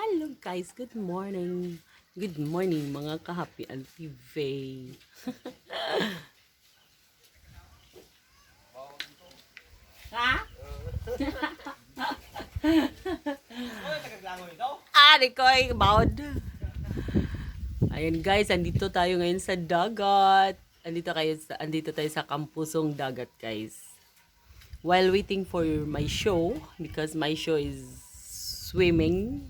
Hello guys, good morning. Good morning mga ka-happy Auntie Faye. Ha? Ari ko ay bawd. Ayun guys, andito tayo ngayon sa dagat. Andito tayo sa kampusong dagat guys. While waiting for my show, because my show is swimming.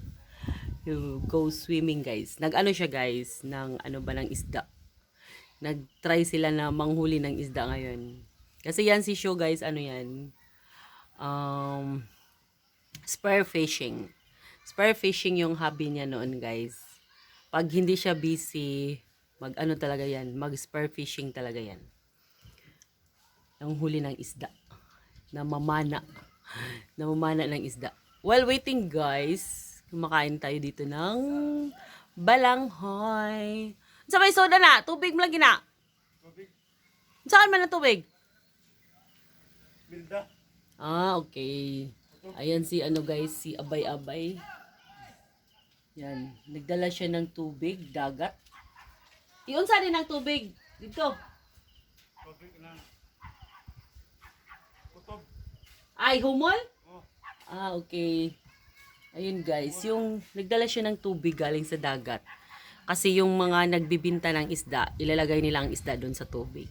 You go swimming guys. Nag-ano siya guys, ng ng isda. Nag-try sila na manghuli ng isda ngayon. Kasi yan si show guys, yan? Spear fishing. Spear fishing yung hobby niya noon guys. Pag hindi siya busy, mag-ano talaga yan, mag-spear fishing talaga yan. Ang huli ng isda. Namamana ng isda. While waiting guys, kumakain tayo dito ng balanghoy. Sa may soda na, tubig mo lagi na. Tubig? Saan man ang tubig? Milda. Okay. Ayan si guys, si Abay-Abay. Yan, nagdala siya ng tubig, dagat. Iunsa din ang tubig dito. Tubig na. Kutob. Ay, humol? Oh. Okay. Ayun guys, yung nagdala siya ng tubig galing sa dagat. Kasi yung mga nagbibinta ng isda, ilalagay nila ang isda doon sa tubig.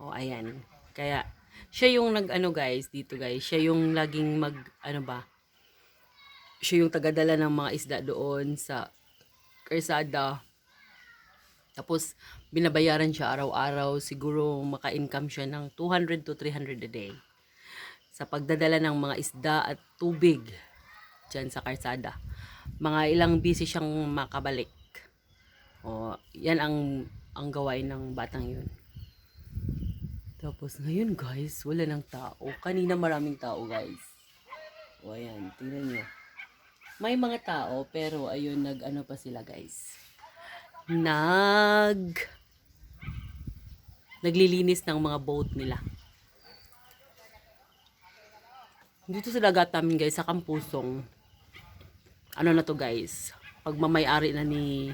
O ayan. Kaya siya yung guys, dito guys, siya yung laging siya yung tagadala ng mga isda doon sa karsada. Tapos binabayaran siya araw-araw, siguro maka-income siya ng 200 to 300 a day. Sa pagdadala ng mga isda at tubig dyan sa karsada. Mga ilang busy siyang makabalik. O, yan ang gawain ng batang yun. Tapos ngayon guys, wala ng tao. Kanina maraming tao guys. O ayan, tingnan nyo. May mga tao, pero ayun, nag-ano pa sila guys. Naglilinis ng mga boat nila. Dito sa dagat namin guys, sa kampusong, na to guys, pagmamayari na ni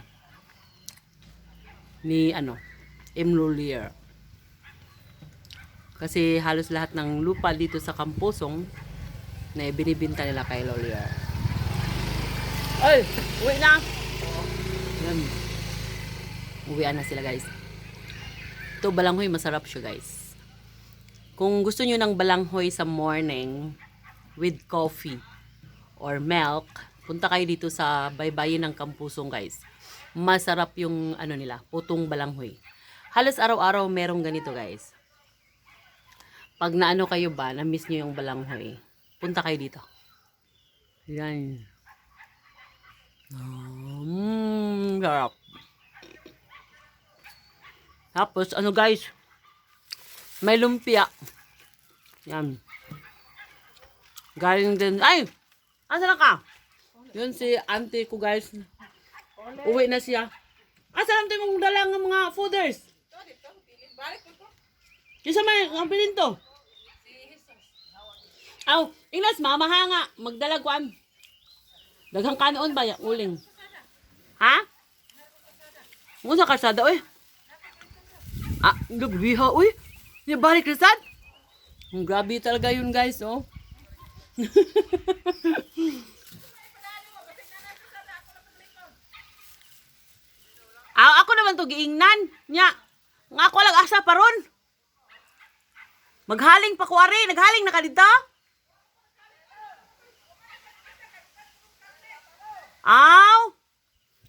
Imlulier. Kasi halos lahat ng lupa dito sa kampusong na binibinta nila kay Lolier. Ay, uwi na. Yan. Uwian na sila guys. Ito balanghoy, masarap siya guys. Kung gusto nyo ng balanghoy sa morning with coffee or milk, punta kayo dito sa baybayin ng kampusong guys. Masarap yung nila, putong balanghoy. Halos araw-araw merong ganito guys. Pag kayo ba, na-miss nyo yung balanghoy, punta kayo dito. Yan. Sarap. Tapos guys, may lumpia. Yan. Galing din. Ay! Asan ka? Yun si auntie ko guys. Uwi na siya. Asan auntie mong dalang ng mga fooders? Isa may ang pilin to. Aw, inas mamahanga. Magdala kuan. Daghang kanoon ba yung uling? Ha? Mo sa kalsada oy. Lugbiha oy. Ni balik resad. Grabe talaga yun guys, oh. Ako naman to giingnan nya. Nga ako lang asa paron. Maghaling pa kuwari, naghaling na ka dito? Aw.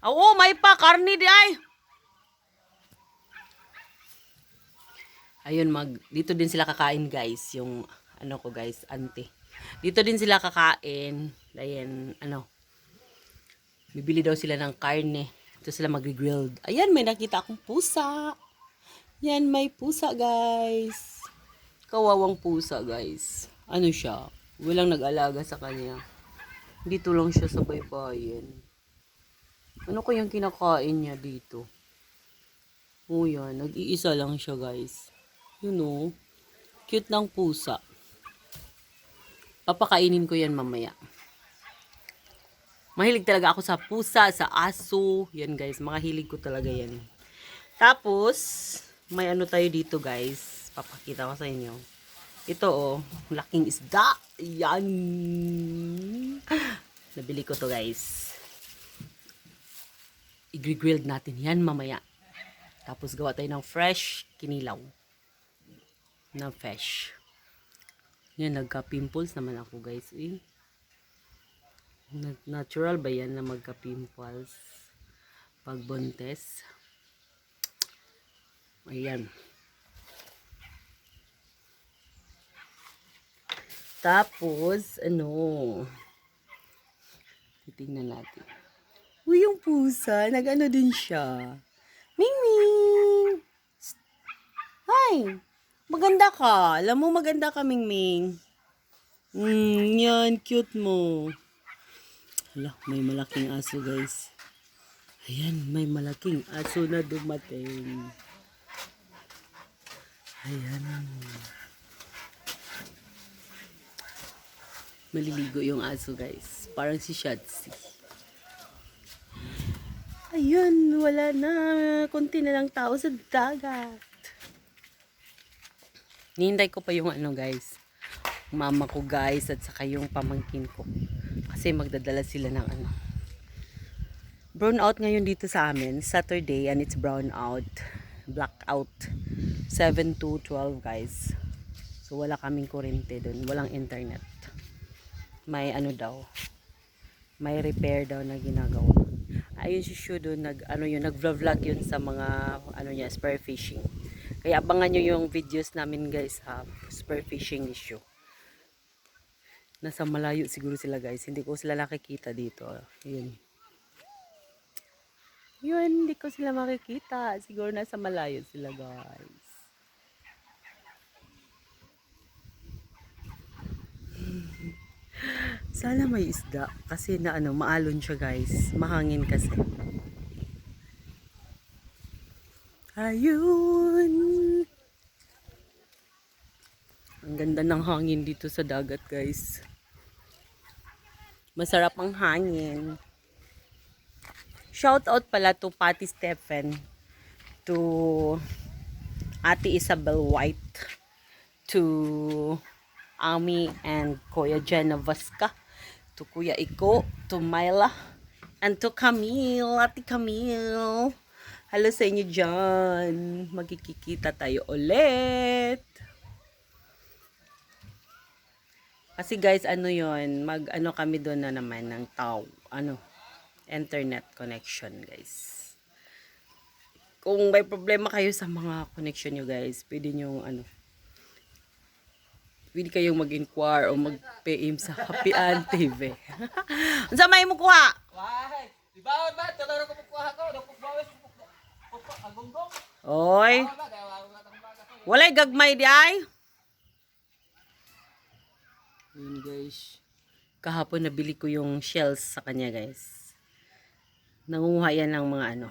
Oo, may pa karni di ay. Ayun, dito din sila kakain guys, yung ko guys, auntie. Dito din sila kakain. Ayan, bibili daw sila ng karne. Ito sila mag-grilled. Ayan, may nakita akong pusa. Yan, may pusa guys. Kawawang pusa guys. Siya? Walang nag-alaga sa kanya. Dito lang siya sa baybayin. Ano kayang kinakain niya dito? Oh yan, nag-iisa lang siya guys. Cute ng pusa. Papakainin ko yan mamaya. Mahilig talaga ako sa pusa, sa aso. Yan guys, mga hilig ko talaga yan. Tapos, may ano tayo dito guys. Papakita ko sa inyo. Ito oh, laking isda. Yan. Nabili ko to guys. I-grilled natin yan mamaya. Tapos gawa tayo ng fresh kinilaw. Na fresh. Yan, nagka-pimples naman ako guys. Eh. Natural ba yan na magka-pimples pag buntes? Ayan. Tapos, ano, titingnan natin. Uy, yung pusa, nag-ano din siya. Mingming! Hi! Maganda ka. Alam mo, maganda ka, Mingming. Yan, cute mo. Hala, may malaking aso guys. Ayan, may malaking aso na dumating. Ayan. Maliligo yung aso guys. Parang si Shotzi. Ayun, wala na. Kunti na lang tao sa dagat. Nihintay ko pa yung ano guys. Mama ko guys at saka yung pamangkin ko. Kasi magdadala sila ng ano. Brown out ngayon dito sa amin. Saturday and it's brown out. Blackout. 7 to 12 guys. So wala kaming kuryente dun. Walang internet. May ano daw. May repair daw na ginagawa. Ayun si Shu doon. Nag-vlog yun sa mga ano niya, spear fishing. Kaya abangan nyo yung videos namin guys ha. Spear fishing ni Shu. Nasa malayo siguro sila guys. Hindi ko sila nakikita dito. Yun. Yun, hindi ko sila makikita. Siguro nasa malayo sila guys. Sana may isda. Kasi na ano, maalon siya guys. Mahangin kasi. Ayun. Ang ganda ng hangin dito sa dagat guys. Masarap ang hangin. Shout out pala to Patty Stephen, to Ate Isabel White, to Ami and Kuya Jenna Vasca, to Kuya Iko, to Myla, and to Camille, Ate Camille. Hello sa inyo dyan. Magkikita tayo ulit. Kasi guys, ano yon, mag-ano kami doon na naman ng internet connection guys. Kung may problema kayo sa mga connection nyo guys, pwede nyo pwede kayong mag-inquire o mag-PM sa Happyan TV. Unsa may mo kuha? Why? Di ba ba tolong ko kuha ko, dako bawes ko agonggong. Oy. Walay gagmay di ay. Yun guys. Kahapon nabili ko yung shells sa kanya guys. Nangunguha yan ng mga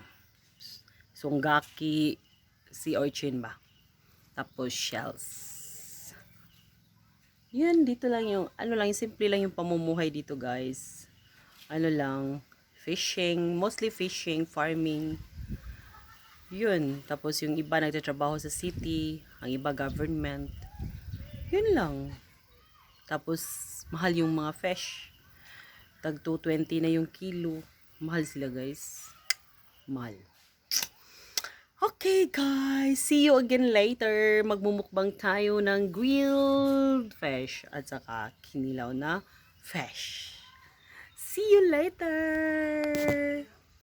sunggaki, sea urchin ba. Tapos shells. Yan, dito lang yung, simple lang yung pamumuhay dito guys. Fishing, mostly fishing, farming. Yun, tapos yung iba nagtatrabaho sa city, ang iba government. Yun lang. Tapos, mahal yung mga fish. Tag 220 na yung kilo. Mahal sila guys. Mahal. Okay guys, see you again later. Magmumukbang tayo ng grilled fish at saka kinilaw na fish. See you later.